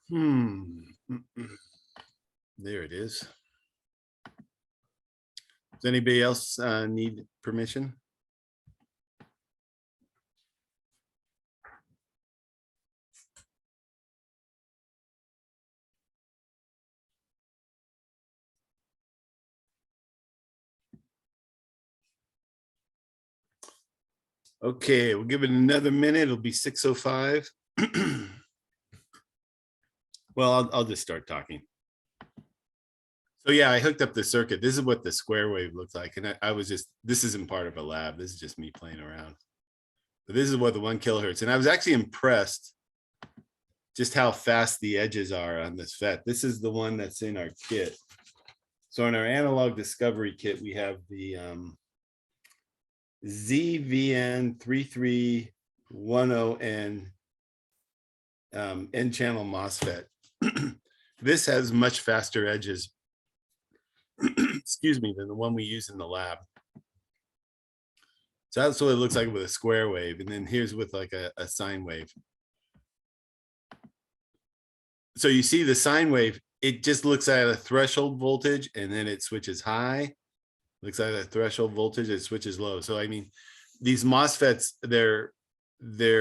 There it is. Does anybody else need permission? Okay, we'll give it another minute. It'll be 6:05. Well, I'll just start talking. So yeah, I hooked up the circuit. This is what the square wave looks like. And I was just, this isn't part of a lab. This is just me playing around. But this is what the 1 kilohertz. And I was actually impressed just how fast the edges are on this FET. This is the one that's in our kit. So in our analog discovery kit, we have the ZVN3310N N-channel MOSFET. This has much faster edges, excuse me, than the one we use in the lab. So that's what it looks like with a square wave. And then here's with like a sine wave. So you see the sine wave, it just looks at a threshold voltage and then it switches high. Looks at a threshold voltage, it switches low. So I mean, these MOSFETs, they're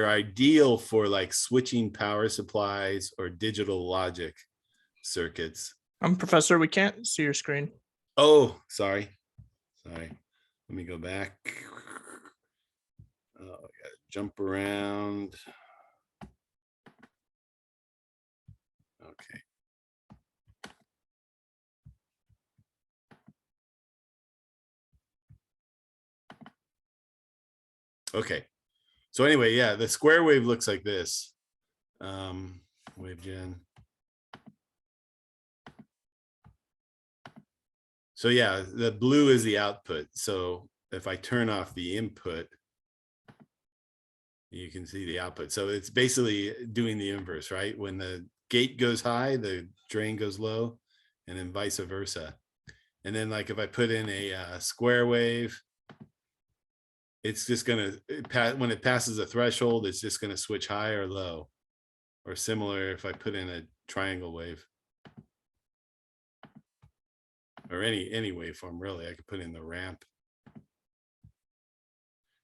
ideal for like switching power supplies or digital logic circuits. Professor, we can't see your screen. Oh, sorry. Let me go back. Oh, I gotta jump around. Okay. Okay. So anyway, yeah, the square wave looks like this. Wave gen. So yeah, the blue is the output. So if I turn off the input, you can see the output. So it's basically doing the inverse, right? When the gate goes high, the drain goes low, and then vice versa. And then like if I put in a square wave, it's just gonna, when it passes a threshold, it's just gonna switch high or low, or similar if I put in a triangle wave. Or any waveform, really. I could put in the ramp.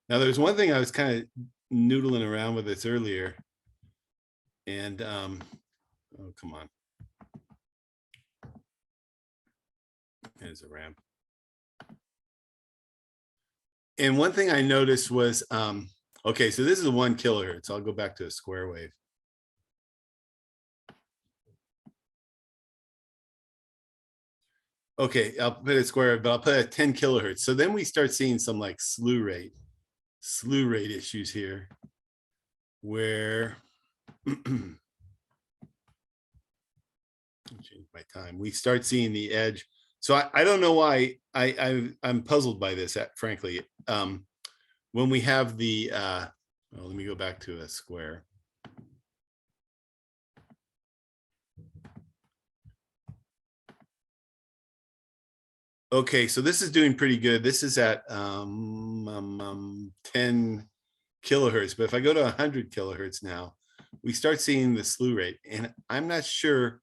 Now, there's one thing I was kind of noodling around with this earlier. And, oh, come on. There's a ramp. And one thing I noticed was, okay, so this is 1 kilohertz. I'll go back to a square wave. Okay, I'll put a square, but I'll put a 10 kilohertz. So then we start seeing some like slew rate issues here, where change my time. We start seeing the edge. So I don't know why I'm puzzled by this, frankly. When we have the, well, let me go back to a square. Okay, so this is doing pretty good. This is at 10 kilohertz. But if I go to 100 kilohertz now, we start seeing the slew rate. And I'm not sure,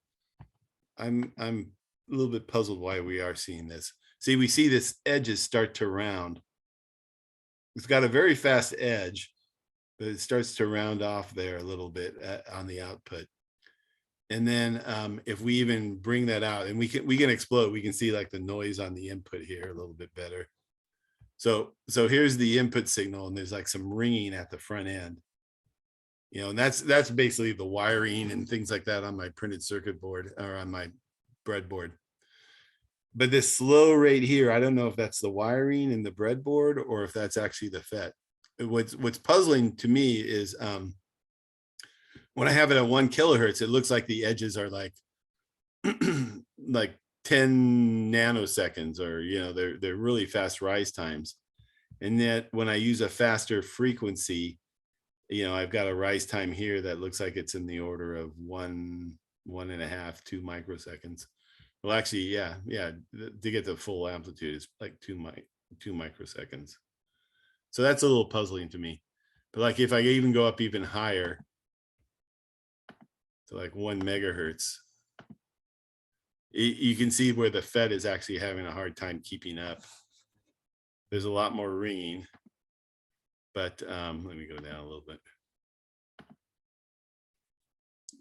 I'm a little bit puzzled why we are seeing this. See, we see this edges start to round. It's got a very fast edge, but it starts to round off there a little bit on the output. And then if we even bring that out, and we can explode, we can see like the noise on the input here a little bit better. So here's the input signal, and there's like some ringing at the front end. You know, and that's basically the wiring and things like that on my printed circuit board or on my breadboard. But this slow rate here, I don't know if that's the wiring in the breadboard or if that's actually the FET. What's puzzling to me is when I have it at 1 kilohertz, it looks like the edges are like like 10 nanoseconds, or you know, they're really fast rise times. And yet when I use a faster frequency, you know, I've got a rise time here that looks like it's in the order of 1.5, 2 microseconds. Well, actually, yeah, to get the full amplitude is like 2 microseconds. So that's a little puzzling to me. But like if I even go up even higher, to like 1 megahertz. You can see where the FET is actually having a hard time keeping up. There's a lot more ringing, but let me go down a little bit.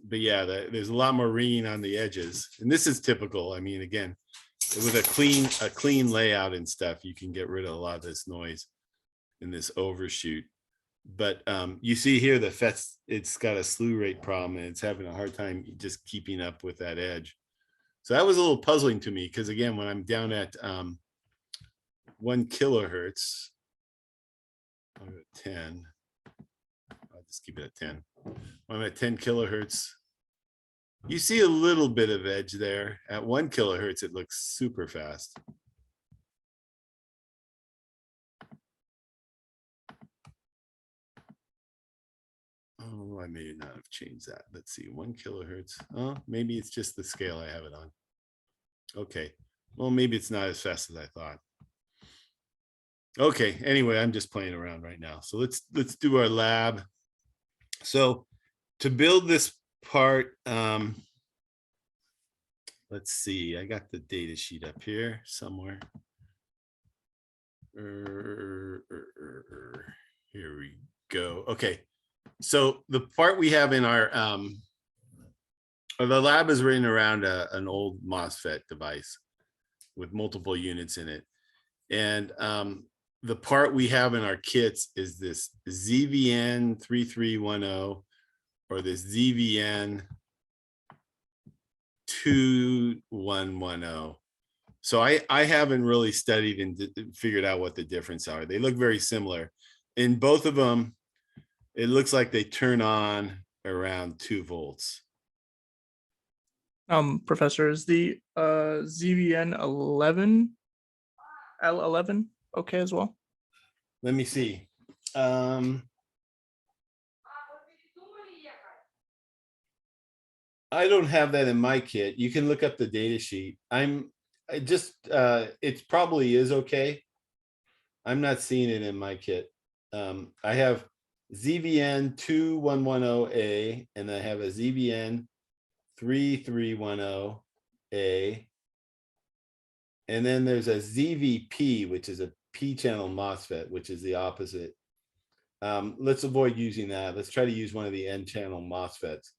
But yeah, there's a lot more ringing on the edges, and this is typical. I mean, again, with a clean layout and stuff, you can get rid of a lot of this noise in this overshoot. But you see here the FET's, it's got a slew rate problem, and it's having a hard time just keeping up with that edge. So that was a little puzzling to me, because again, when I'm down at 1 kilohertz, I'll go to 10. I'll just keep it at 10. When I'm at 10 kilohertz, you see a little bit of edge there. At 1 kilohertz, it looks super fast. Oh, I may not have changed that. Let's see, 1 kilohertz. Oh, maybe it's just the scale I have it on. Okay, well, maybe it's not as fast as I thought. Okay, anyway, I'm just playing around right now. So let's do our lab. So to build this part, let's see, I got the data sheet up here somewhere. Here we go. Okay, so the part we have in our the lab is written around an old MOSFET device with multiple units in it, and the part we have in our kits is this ZVN 3310 or this ZVN 2110. So I haven't really studied and figured out what the difference are. They look very similar. In both of them, it looks like they turn on around 2 volts. Professor, is the ZVN 11 L11 okay as well? Let me see. I don't have that in my kit. You can look up the data sheet. It probably is okay. I'm not seeing it in my kit. I have ZVN 2110A, and I have a ZVN 3310A. And then there's a ZVP, which is a P-channel MOSFET, which is the opposite. Let's avoid using that. Let's try to use one of the N-channel MOSFETs.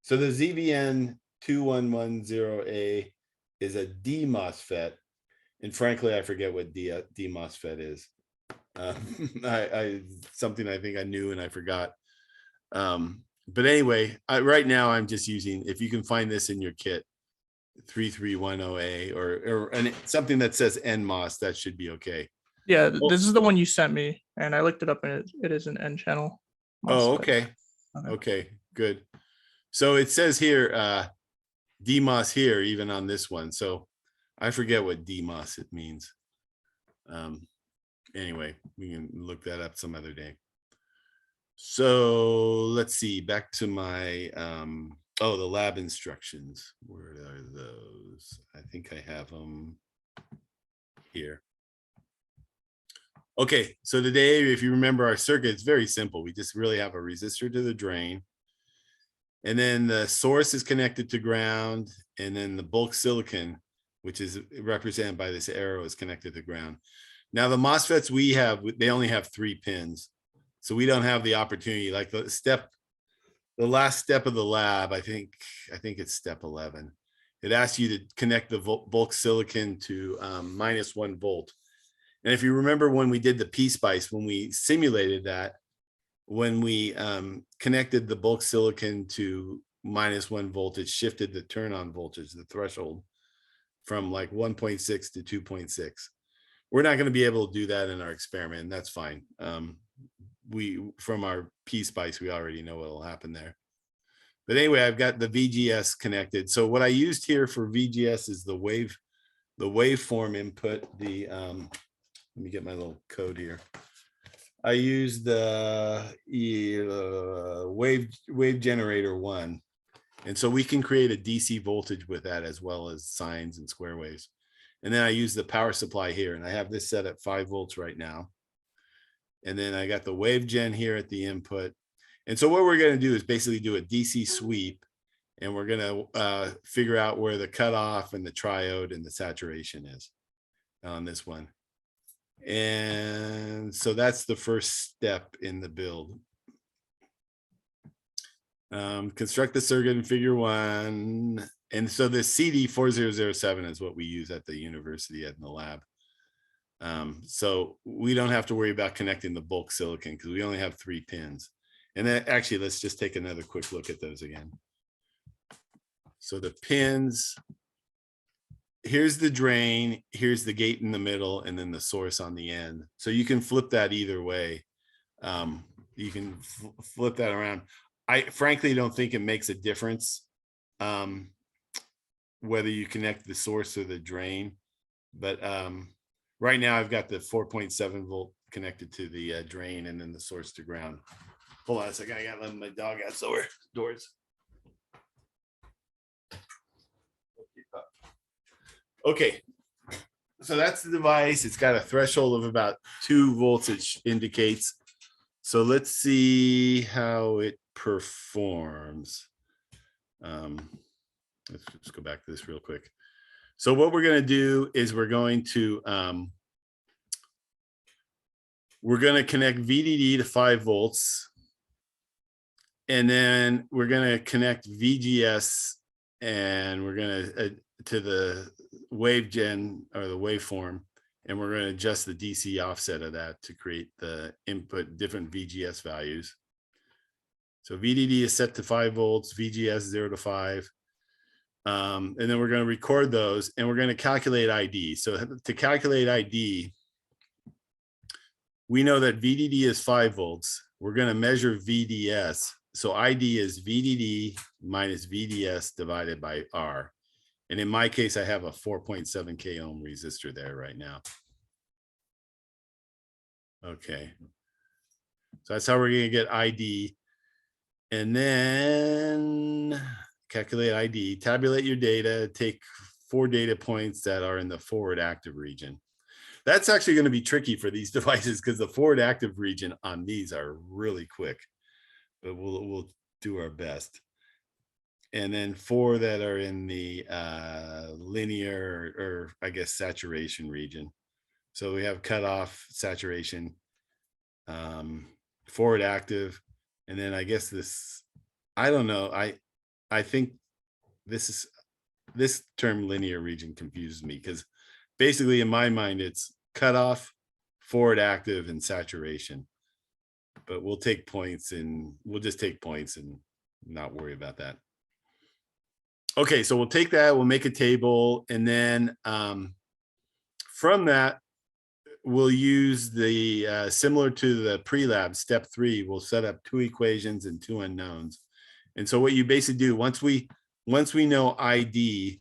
So the ZVN 2110A is a D MOSFET. And frankly, I forget what D MOSFET is. Something I think I knew and I forgot. But anyway, right now I'm just using, if you can find this in your kit, 3310A or something that says NMOS, that should be okay. Yeah, this is the one you sent me, and I looked it up, and it is an N channel. Oh, okay. Okay, good. So it says here DMOS here, even on this one. So I forget what DMOS it means. Anyway, we can look that up some other day. So let's see, back to my the lab instructions. Where are those? I think I have them here. Okay, so today, if you remember our circuit, it's very simple. We just really have a resistor to the drain. And then the source is connected to ground. And then the bulk silicon, which is represented by this arrow, is connected to ground. Now the MOSFETs we have, they only have 3 pins. So we don't have the opportunity, like the last step of the lab, I think it's step 11. It asks you to connect the bulk silicon to -1 volt. And if you remember when we did the PSpice, when we simulated that, when we connected the bulk silicon to -1 volt, it shifted the turn on voltage, the threshold, from like 1.6 to 2.6. We're not going to be able to do that in our experiment, and that's fine. From our PSpice, we already know what will happen there. But anyway, I've got the VGS connected. So what I used here for VGS is the waveform input. Let me get my little code here. I used the wave generator 1. And so we can create a DC voltage with that, as well as sines and square waves. And then I use the power supply here, and I have this set at 5 volts right now. And then I got the wave gen here at the input. And so what we're going to do is basically do a DC sweep And we're going to figure out where the cutoff and the triode and the saturation is on this one. And so that's the first step in the build. Construct the circuit in figure 1. And so the CD4007 is what we use at the university in the lab. So we don't have to worry about connecting the bulk silicon because we only have 3 pins. And then actually, let's just take another quick look at those again. So the pins, here's the drain, here's the gate in the middle, and then the source on the end. So you can flip that either way. You can flip that around. I frankly don't think it makes a difference whether you connect the source or the drain. But right now I've got the 4.7 volt connected to the drain and then the source to ground. Hold on a second, I gotta let my dog out doors. Okay, so that's the device. It's got a threshold of about 2 volts, it indicates. So let's see how it performs. Let's just go back to this real quick. So what we're going to do is we're going to connect VDD to 5 volts. And then we're going to connect VGS and we're going to to the wave gen or the waveform, and we're going to adjust the DC offset of that to create the input different VGS values. So VDD is set to 5 volts, VGS 0 to 5. And then we're going to record those and we're going to calculate ID. So to calculate ID, we know that VDD is 5 volts. We're going to measure VDS. So ID is VDD minus VDS divided by R. And in my case, I have a 4.7 K ohm resistor there right now. Okay. So that's how we're going to get ID. And then calculate ID, tabulate your data, take 4 data points that are in the forward active region. That's actually going to be tricky for these devices because the forward active region on these are really quick, but we'll do our best. And then 4 that are in the linear or I guess saturation region. So we have cutoff, saturation, forward active, and then I guess this, I don't know. I think this term linear region confuses me because basically in my mind it's cutoff, forward active, and saturation. But we'll take points and we'll just take points and not worry about that. Okay, so we'll take that, we'll make a table, and then from that, we'll use the similar to the pre-lab step 3, we'll set up 2 equations and 2 unknowns. And so what you basically do, once we know ID,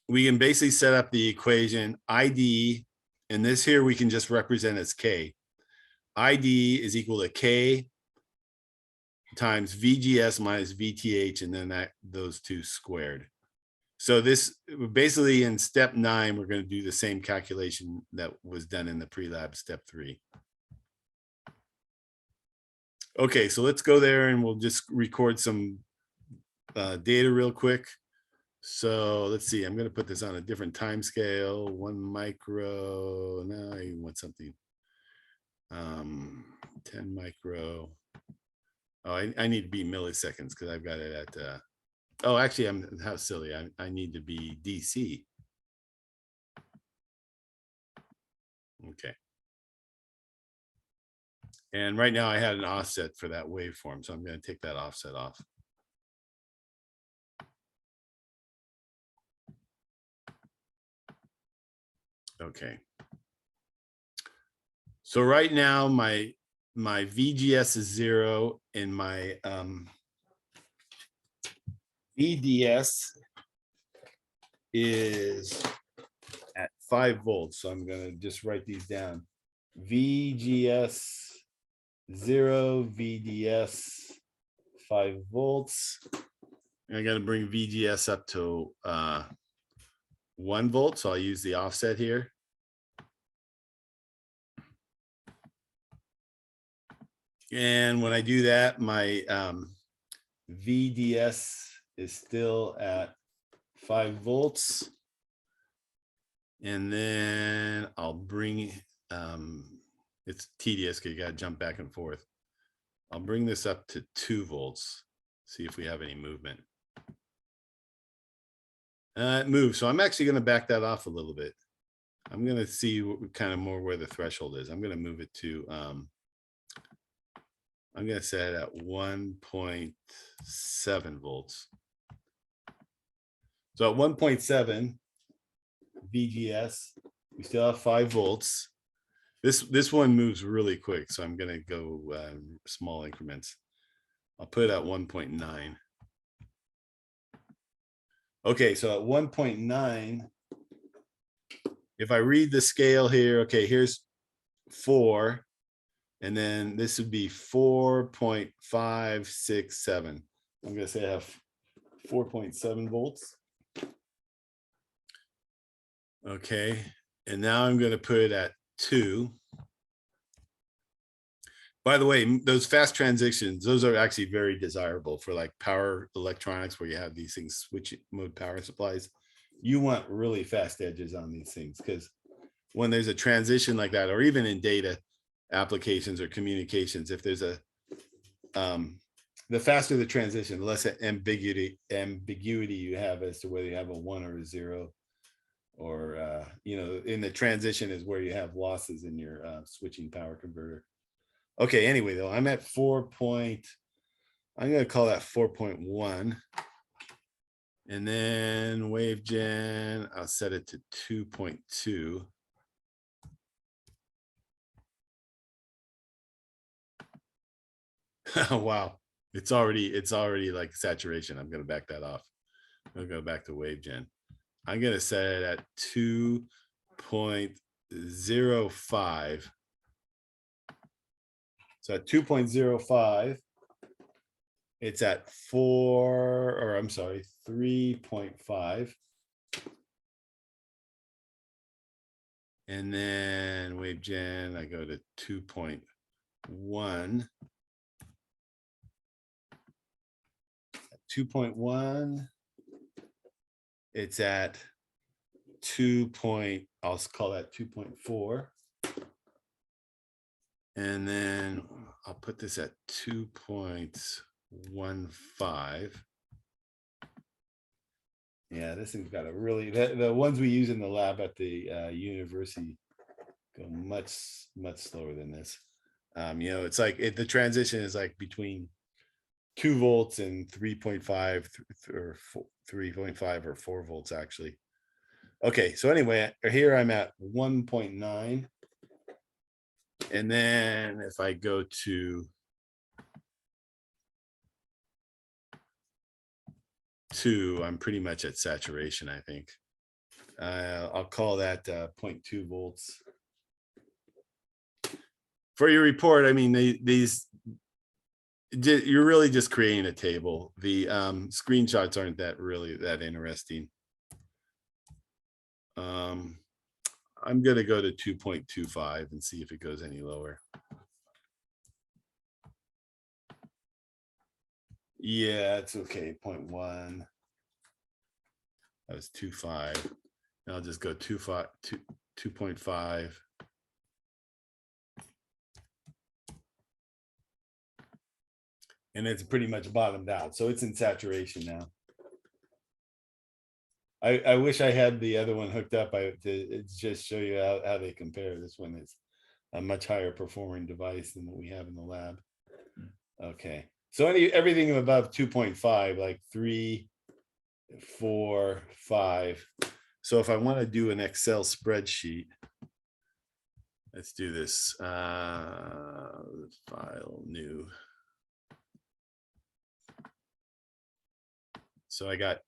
we can basically set up the equation ID, and this here we can just represent as K. ID is equal to K times VGS minus VTH, and then those 2 squared. So this basically in step 9, we're going to do the same calculation that was done in the pre-lab step 3. Okay, so let's go there and we'll just record some data real quick. So let's see, I'm going to put this on a different time scale, 1 micro. No, I want something 10 micro. Oh, I need to be milliseconds because I've got it at oh, actually, how silly. I need to be DC. Okay. And right now I had an offset for that waveform, so I'm going to take that offset off. Okay. So right now my VGS is 0 and my VDS is at 5 volts. So I'm going to just write these down. VGS 0, VDS 5 volts. And I got to bring VGS up to 1 volt. So I'll use the offset here. And when I do that, my VDS is still at 5 volts. And then I'll bring, it's tedious because you got to jump back and forth. I'll bring this up to 2 volts, see if we have any movement. It moves, so I'm actually going to back that off a little bit. I'm going to see what, kind of more where the threshold is. I'm going to move it to, I'm going to set it at 1.7 volts. So at 1.7 VGS, we still have 5 volts. This one moves really quick, so I'm going to go small increments. I'll put it at 1.9. Okay, so at 1.9, if I read the scale here, okay, here's 4, and then this would be 4.567. I'm going to say I have 4.7 volts. Okay, and now I'm going to put it at 2. By the way, those fast transitions, those are actually very desirable for like power electronics where you have these things, switch mode power supplies. You want really fast edges on these things because when there's a transition like that, or even in data applications or communications, if there's a, the faster the transition, the less ambiguity you have as to whether you have a 1 or a 0. Or, you know, in the transition is where you have losses in your switching power converter. Okay, anyway, though, I'm at 4. I'm going to call that 4.1. And then wave gen, I'll set it to 2.2. Wow, it's already like saturation. I'm going to back that off. I'll go back to wave gen. I'm going to set it at 2.05. So at 2.05, it's at 3.5. And then wave gen, I go to 2.1. 2.1. It's at 2. I'll call that 2.4. And then I'll put this at 2.15. Yeah, this thing's got a really, the ones we use in the lab at the university go much slower than this. You know, it's like the transition is like between 2 volts and 3.5 or 3.5 or 4 volts actually. Okay, so anyway, here I'm at 1.9. And then if I go to 2, I'm pretty much at saturation, I think. I'll call that 0.2 volts. For your report, I mean, you're really just creating a table. The screenshots aren't really that interesting. I'm going to go to 2.25 and see if it goes any lower. Yeah, it's okay. 0.1. That was 2.5. And I'll just go 2.5. And it's pretty much bottomed out. So it's in saturation now. I wish I had the other one hooked up. To just show you how they compare. This one is a much higher performing device than what we have in the lab. Okay. So everything above 2.5, like 3, 4, 5. So if I want to do an Excel spreadsheet, let's do this. File new. So I got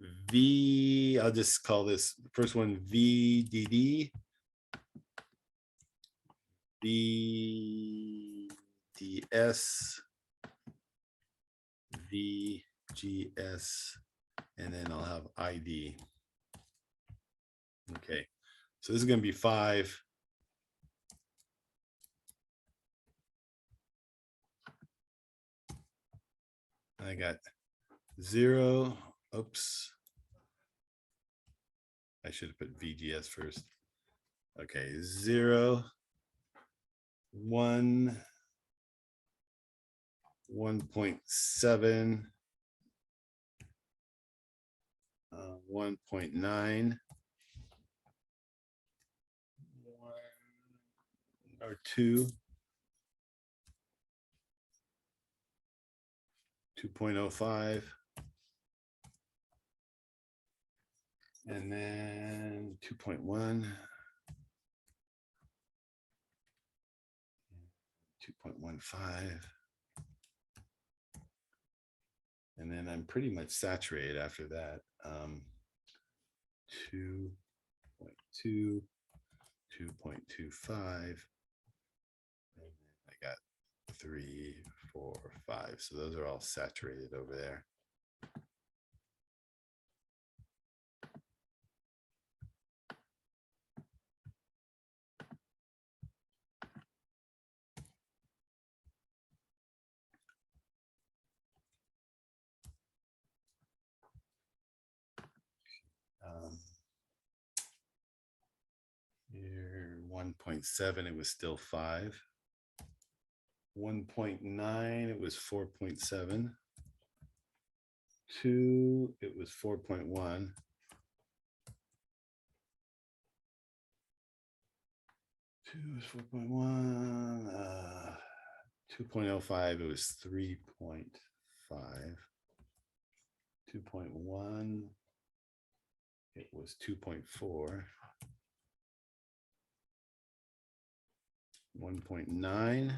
I'll just call this first one VDD, VDS, VGS, and then I'll have ID. Okay, so this is going to be 5. I got 0. Oops. I should have put VGS first. Okay, 0, 1, 1.7, 1.9, 1 or 2, 2.05, and then 2.1, 2.15, and then I'm pretty much saturated after that. 2.2, 2.25, and I got 3, 4, 5. So those are all saturated over there. Here 1.7, it was still 5. 1.9, it was 4.7. 2, it was 4.1. 2 is 4.1. 2.05, it was 3.5. 2.1, it was 2.4. 1.9.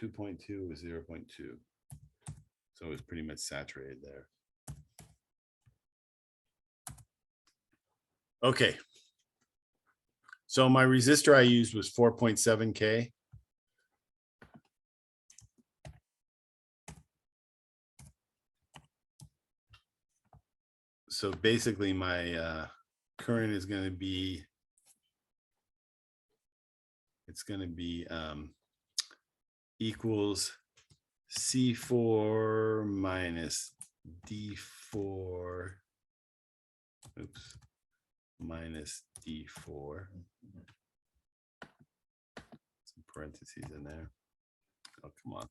2.2 was 0.2. So it was pretty much saturated there. Okay. So my resistor I used was 4.7K. So basically my current is going to be, it's going to be equals C4 minus D4, oops, minus D4. Some parentheses in there. Oh, come on.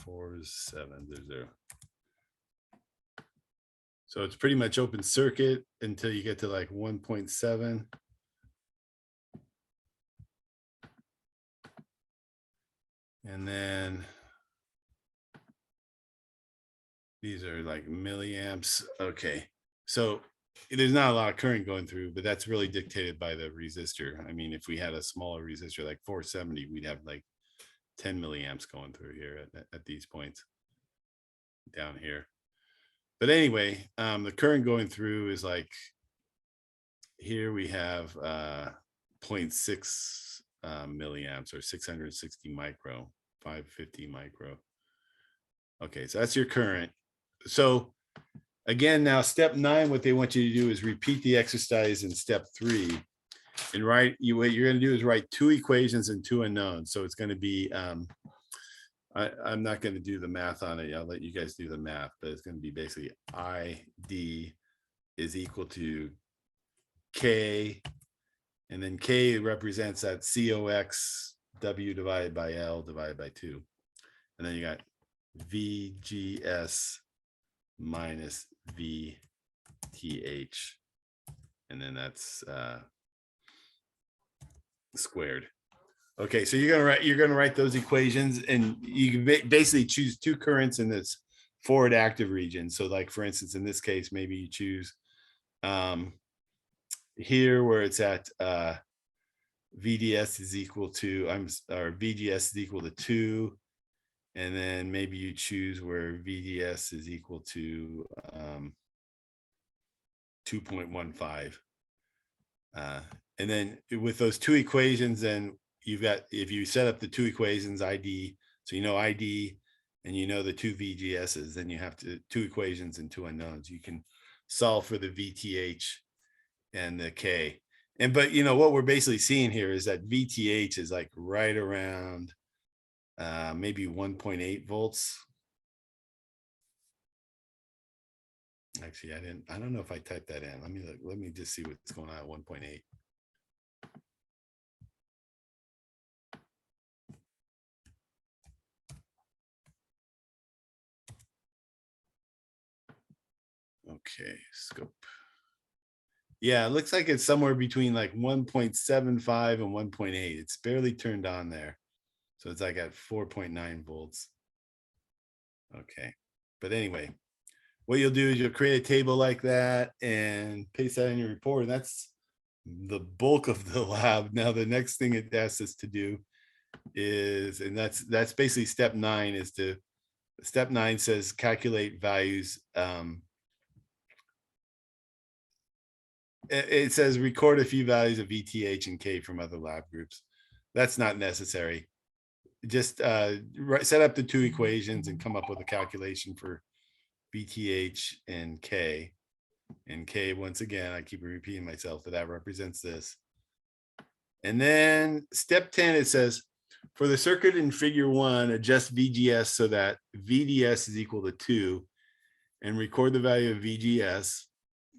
/4.700. So it's pretty much open circuit until you get to like 1.7. And then these are like milliamps. Okay. So there's not a lot of current going through, but that's really dictated by the resistor. I mean, if we had a smaller resistor like 470, we'd have like 10 milliamps going through here at these points down here. But anyway, the current going through is like, here we have 0.6 milliamps or 660 micro, 550 micro. Okay, so that's your current. So again, now step 9, what they want you to do is repeat the exercise in step 3. And what you're going to do is write 2 equations and 2 unknowns. So it's going to be, I'm not going to do the math on it. I'll let you guys do the math, but it's going to be basically ID is equal to K, and then K represents that COX W divided by L divided by 2. And then you got VGS minus VTH. And then that's squared. Okay, so you're gonna write those equations, and you can basically choose 2 currents in this forward active region. So like for instance, in this case, maybe you choose here where it's at VDS is equal to, or VGS is equal to 2. And then maybe you choose where VDS is equal to 2.15. And then with those 2 equations, then you've got, if you set up the 2 equations, ID, so you know ID and you know the two VGSs, then you have to two equations and two unknowns. You can solve for the VTH and the K. And but you know what we're basically seeing here is that VTH is like right around maybe 1.8 volts. Actually, I don't know if I typed that in. Let me just see what's going on at 1.8. Okay, scope. Yeah, it looks like it's somewhere between like 1.75 and 1.8. It's barely turned on there. So it's like at 4.9 volts. Okay. But anyway, what you'll do is you'll create a table like that and paste that in your report. And that's the bulk of the lab. Now, the next thing it asks us to do is, and that's basically step 9 is to, step 9 says calculate values. It says record a few values of VTH and K from other lab groups. That's not necessary. Just set up the two equations and come up with a calculation for VTH and K. And K, once again, I keep repeating myself, that represents this. And then step 10, it says, for the circuit in figure 1, adjust VGS so that VDS is equal to 2 and record the value of VGS.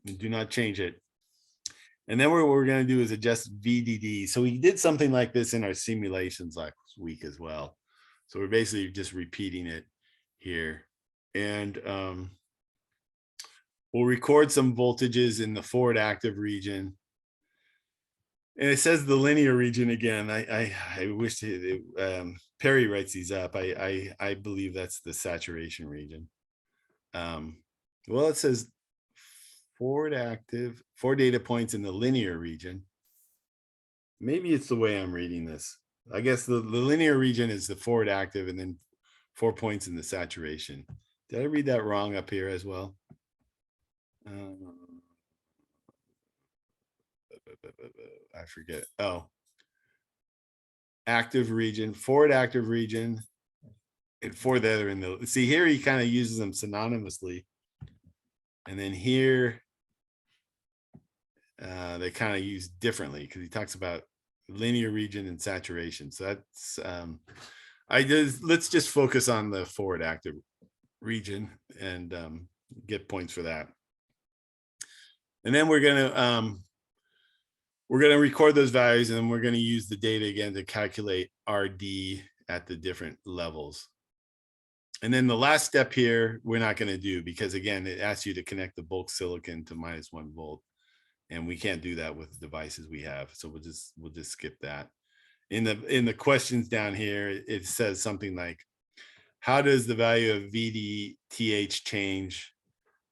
And do not change it. And then what we're going to do is adjust VDD. So we did something like this in our simulations last week as well. So we're basically just repeating it here. And we'll record some voltages in the forward active region. And it says the linear region again. I wish Perry writes these up. I believe that's the saturation region. Well, it says forward active, 4 data points in the linear region. Maybe it's the way I'm reading this. I guess the linear region is the forward active and then 4 points in the saturation. Did I read that wrong up here as well? I forget. Oh, active region, forward active region, and for the other in the, see here he kind of uses them synonymously. And then here they kind of use differently because he talks about linear region and saturation. So that's let's just focus on the forward active region and get points for that. And then we're gonna record those values, and then we're gonna use the data again to calculate RD at the different levels. And then the last step here, we're not going to do because again, it asks you to connect the bulk silicon to -1 volt. And we can't do that with the devices we have. So we'll just skip that. In the questions down here, it says something like, how does the value of VDTH change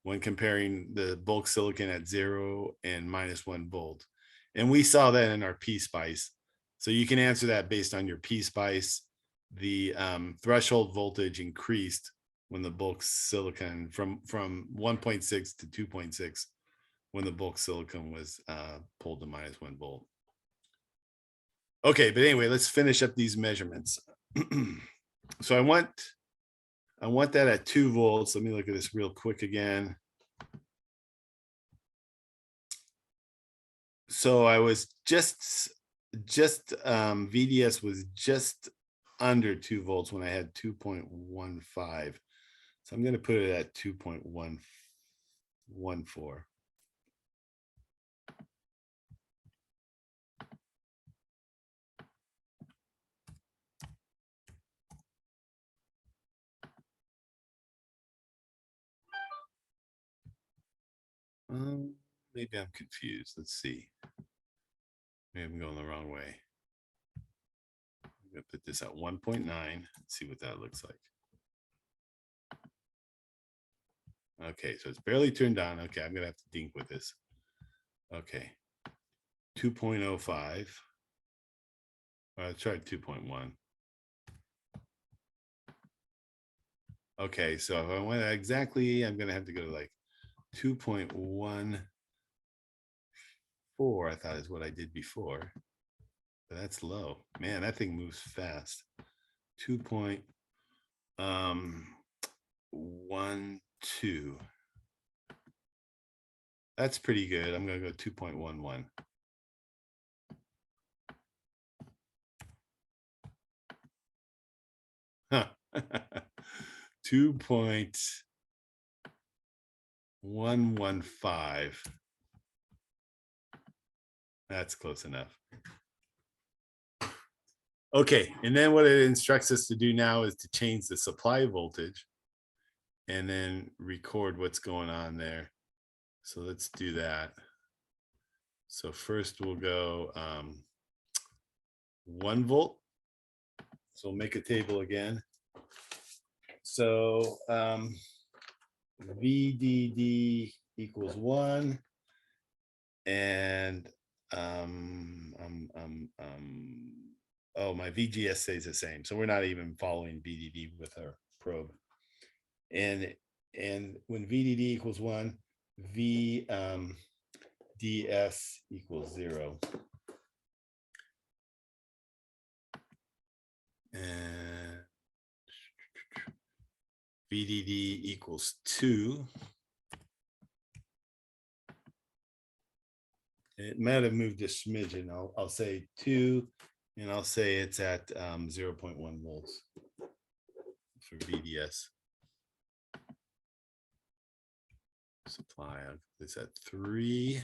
when comparing the bulk silicon at 0 and -1 volt? And we saw that in our PSpice. So you can answer that based on your PSpice. The threshold voltage increased when the bulk silicon from 1.6 to 2.6 when the bulk silicon was pulled to -1 volt. Okay, but anyway, let's finish up these measurements. So I want that at 2 volts. Let me look at this real quick again. So I was just VDS was just under 2 volts when I had 2.15. So I'm going to put it at 2.114. Maybe I'm confused. Let's see. Maybe I'm going the wrong way. I'm going to put this at 1.9. Let's see what that looks like. Okay, so it's barely turned on. Okay, I'm going to have to dink with this. Okay, 2.05. I'll try 2.1. Okay, so if I went exactly, I'm going to have to go to like 2.14, I thought is what I did before. But that's low. Man, that thing moves fast. 2.14. 1, 2. That's pretty good. I'm going to go 2.11. Huh. 2.115. That's close enough. Okay, and then what it instructs us to do now is to change the supply voltage and then record what's going on there. So let's do that. So first we'll go 1 volt. So we'll make a table again. So VDD equals 1 and oh, my VGS stays the same. So we're not even following VDD with our probe. And when VDD equals 1, DS equals 0. And VDD equals 2. It might have moved a smidgen. I'll say 2, and I'll say it's at 0.1 volts for VDS. Supply is at 3.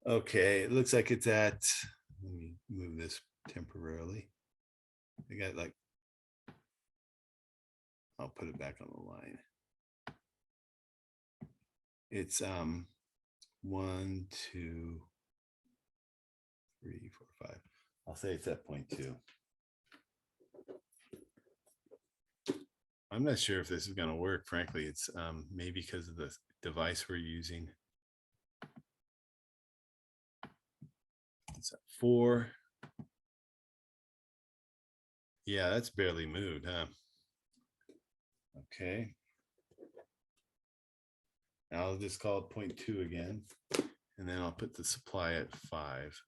Okay, it looks like it's at, let me move this temporarily. I got like, I'll put it back on the line. It's 1, 2, 3, 4, 5. I'll say it's at 0.2. I'm not sure if this is going to work. Frankly, it's maybe because of the device we're using. It's at 4. Yeah, that's barely moved, huh? Okay. Now I'll just call it 0.2 again, and then I'll put the supply at 5.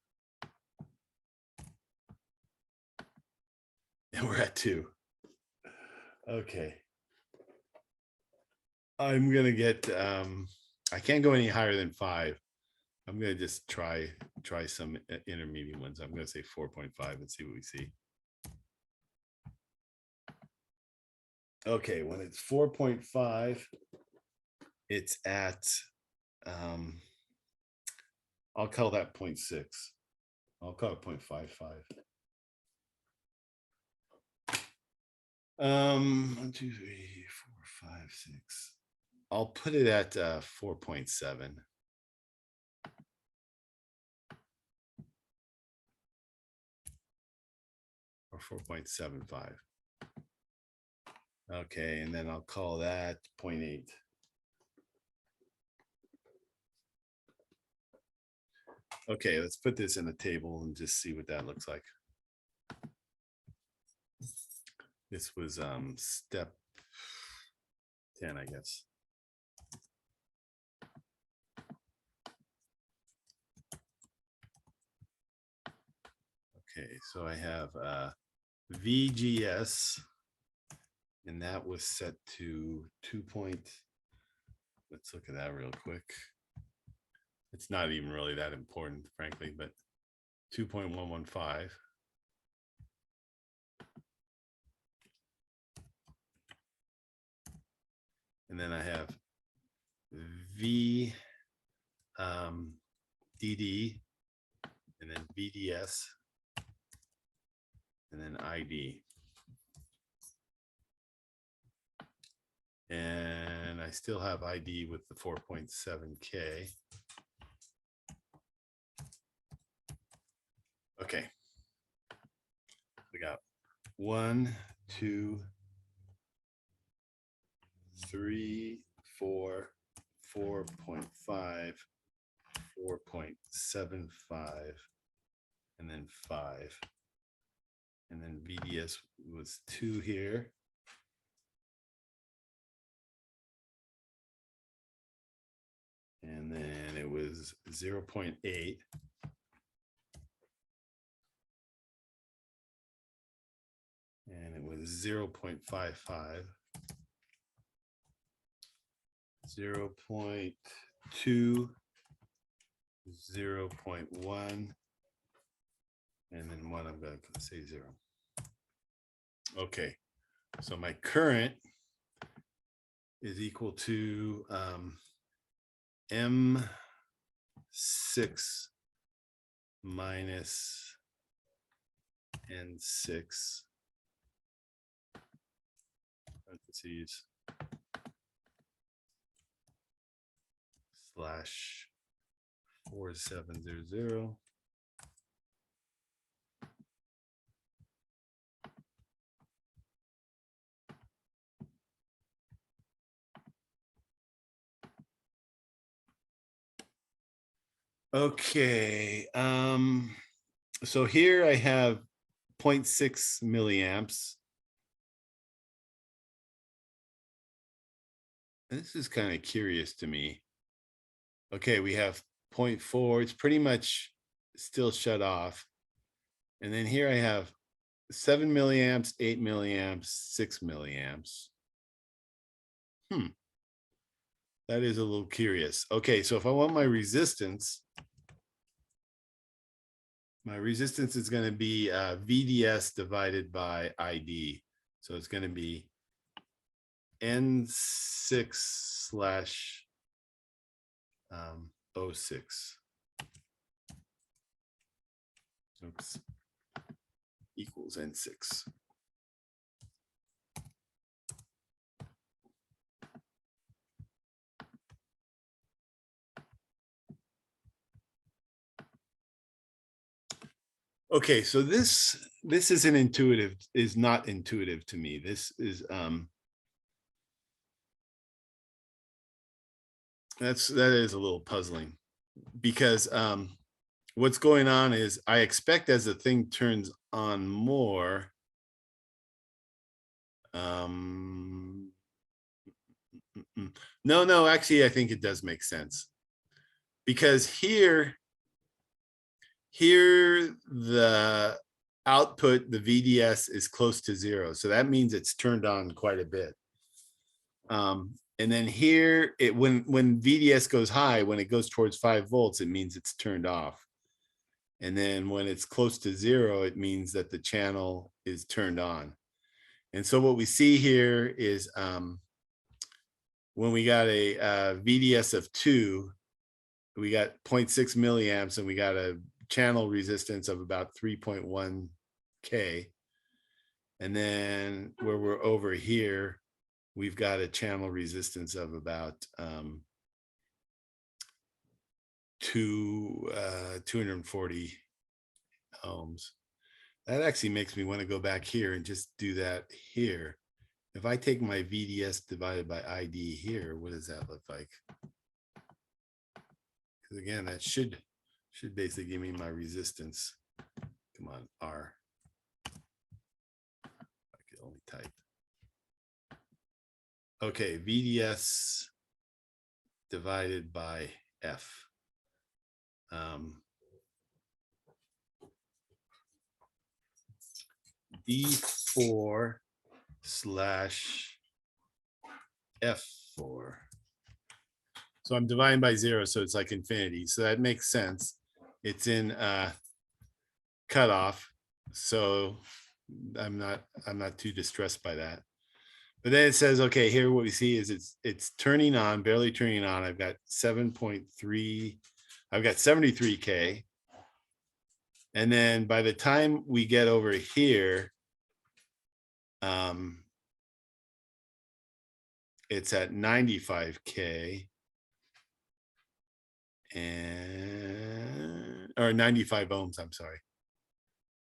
And we're at 2. Okay. I'm gonna get I can't go any higher than 5. I'm gonna just try some intermediate ones. I'm gonna say 4.5 and see what we see. Okay, when it's 4.5, it's at I'll call that 0.6. I'll call it 0.55. 1, 2, 3, 4, 5, 6. I'll put it at 4.7. Or 4.75. Okay, and then I'll call that 0.8. Okay, let's put this in a table and just see what that looks like. This was step 10, I guess. Okay, so I have VGS, and that was set to 2. Let's look at that real quick. It's not even really that important, frankly, but 2.115. And then I have DD, and then VDS, and then ID. And I still have ID with the 4.7K. Okay. We got 1, 2, 3, 4, 4.5, 4.75, and then 5. And then VDS was 2 here. And then it was 0.8. 0.55, 0.2, 0.1, and then one, I'm going to say 0. Okay, so my current is equal to M6 minus N6 parentheses slash 4700. Okay, so here I have 0.6 milliamps. This is kind of curious to me. Okay, we have 0.4. It's pretty much still shut off. And then here I have 7 milliamps, 8 milliamps, 6 milliamps. That is a little curious. Okay, so if I want my resistance is going to be VDS divided by ID. So it's going to be N6 slash 06. Oops. Equals N6. Okay, so this isn't intuitive, is not intuitive to me. This is that is a little puzzling, because what's going on is I expect as the thing turns on more, no, actually I think it does make sense, because here the output, the VDS is close to 0, so that means it's turned on quite a bit. And then here, when VDS goes high, when it goes towards 5 volts, it means it's turned off. And then when it's close to 0, it means that the channel is turned on. And so what we see here is when we got a VDS of 2, we got 0.6 milliamps, and we got a channel resistance of about 3.1 K. And then where we're over here, we've got a channel resistance of about 240 ohms. That actually makes me want to go back here and just do that here. If I take my VDS divided by ID here, what does that look like? Because again, that should basically give me my resistance. Come on, R. I could only type. Okay, VDS divided by F. D4 slash F4. So I'm dividing by 0, so it's like infinity. So that makes sense. It's in cutoff, so I'm not too distressed by that. But then it says, okay, here what we see is it's turning on, barely turning on. I've got 7.3, I've got 73K. And then by the time we get over here, it's at 95K or 95 ohms, I'm sorry.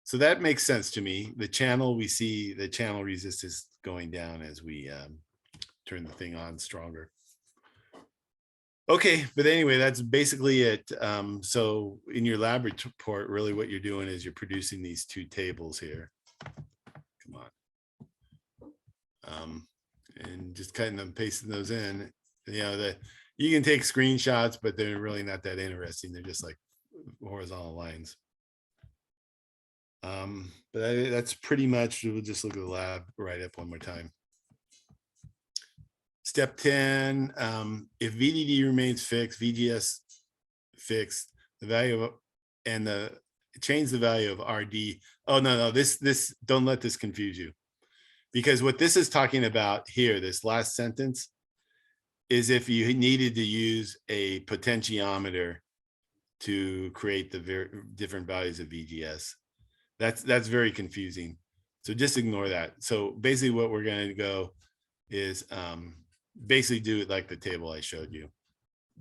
So that makes sense to me. The channel, we see the channel resistance going down as we turn the thing on stronger. Okay, but anyway, that's basically it. So in your lab report, really what you're doing is you're producing these 2 tables here. Come on. And just cutting them, pasting those in. You know, you can take screenshots, but they're really not that interesting. They're just like horizontal lines. But that's pretty much, we'll just look at the lab write-up one more time. Step 10, if VDD remains fixed, VGS fixed, the value of, and change the value of RD. Oh, no, this, don't let this confuse you. Because what this is talking about here, this last sentence, is if you needed to use a potentiometer to create the different values of VGS. That's very confusing. So just ignore that. So basically what we're going to go is basically do it like the table I showed you.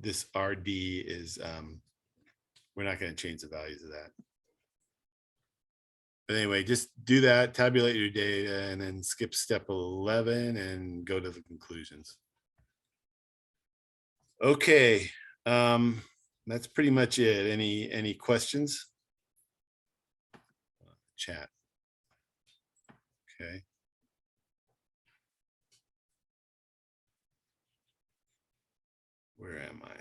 This RD is, we're not going to change the values of that. But anyway, just do that, tabulate your data, and then skip step 11 and go to the conclusions. Okay, that's pretty much it. Any questions? Chat. Okay. Where am I?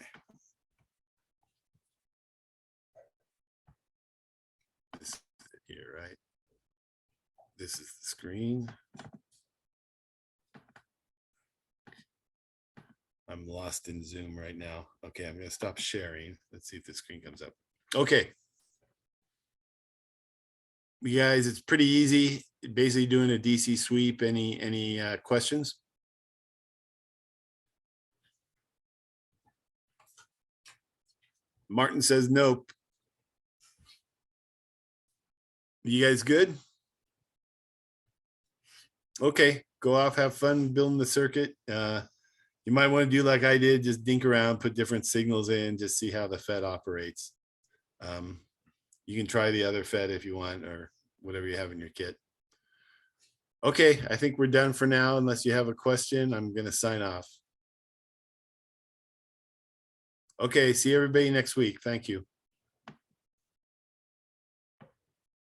This is it here, right? This is the screen. I'm lost in Zoom right now. Okay, I'm going to stop sharing. Let's see if the screen comes up. Okay. You guys, it's pretty easy. Basically doing a DC sweep. Any questions? Martin says nope. You guys good? Okay, go off, have fun building the circuit. You might want to do like I did, just dink around, put different signals in, just see how the FET operates. You can try the other FET if you want, or whatever you have in your kit. Okay, I think we're done for now. Unless you have a question, I'm going to sign off. Okay, see everybody next week. Thank you.